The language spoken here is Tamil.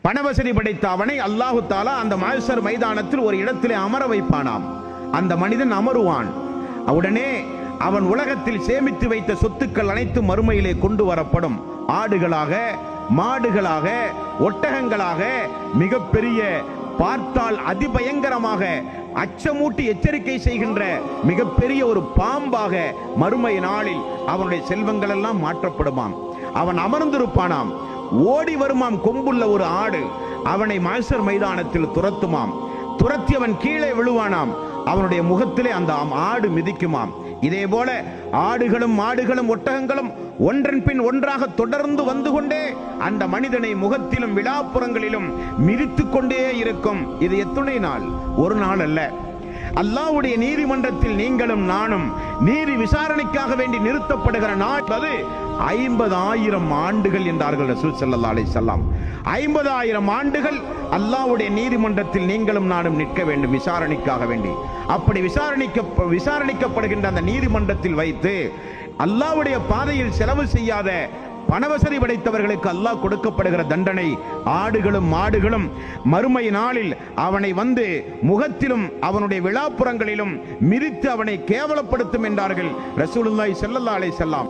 பணவசதி படைத்த அவனை அல்லாஹு தாலா அந்த மஹ்ஷர் மைதானத்தில் ஒரு இடத்திலே அமர வைப்பானாம். அந்த மனிதன் அமருவான். உடனே அவன் உலகத்தில் சேமித்து வைத்த சொத்துக்கள் அனைத்தும் மறுமையிலே கொண்டு வரப்படும். ஆடுகளாக, மாடுகளாக, ஒட்டகங்களாக, மிகப்பெரிய, பார்த்தால் அதிபயங்கரமாக அச்சமூட்டி எச்சரிக்கை செய்கின்ற மிகப்பெரிய ஒரு பாம்பாக மறுமை நாளில் அவனுடைய செல்வங்கள் எல்லாம் மாற்றப்படுமாம். அவன் அமர்ந்திருப்பானாம். ஓடி வருமாம் கொம்புள்ள ஒரு ஆடு. அவனை மஹ்ஷர் மைதானத்தில் துரத்துமாம். துரத்தி அவன் கீழே விழுவானாம். அவனுடைய முகத்திலே அந்த ஆடு மிதிக்குமாம். இதே போல ஆடுகளும் மாடுகளும் ஒட்டகங்களும் ஒன்றன் பின் ஒன்றாக தொடர்ந்து வந்து கொண்டே அந்த மனிதனை முகத்திலும் விழாப்புறங்களிலும் மிதித்து கொண்டே இருக்கும். இது எத்துணை நாள்? ஒரு நாள் அல்ல. அல்லாஹ்வுடைய நீதிமன்றத்தில் நீங்களும் நானும் நீதி விசாரணைக்காக வேண்டி நிறுத்தப்படுகிற நாள் அது 50,000 ஆண்டுகள் என்றார்கள் ரசூல் ஸல்லல்லாஹு அலைஹி வஸல்லம். 50,000 ஆண்டுகள் அல்லாஹ்வுடைய நீதிமன்றத்தில் நீங்களும் நானும் நிற்க வேண்டும் விசாரணைக்காக வேண்டி. அப்படி விசாரணிக்கப்படுகின்ற அந்த நீதிமன்றத்தில் வைத்து அல்லாஹ்வுடைய பாதையில் செலவு செய்யாத பணவசதி படைத்தவர்களுக்கு அல்லாஹ் கொடுக்கப்படுகிற தண்டனை, ஆடுகளும் மாடுகளும் மறுமை நாளில் அவனை வந்து முகத்திலும் அவனுடைய விழாப்புறங்களிலும் மிதித்து அவனை கேவலப்படுத்தும் என்றார்கள் ரசூலுல்லாஹி ஸல்லல்லாஹு அலைஹி வஸல்லம்.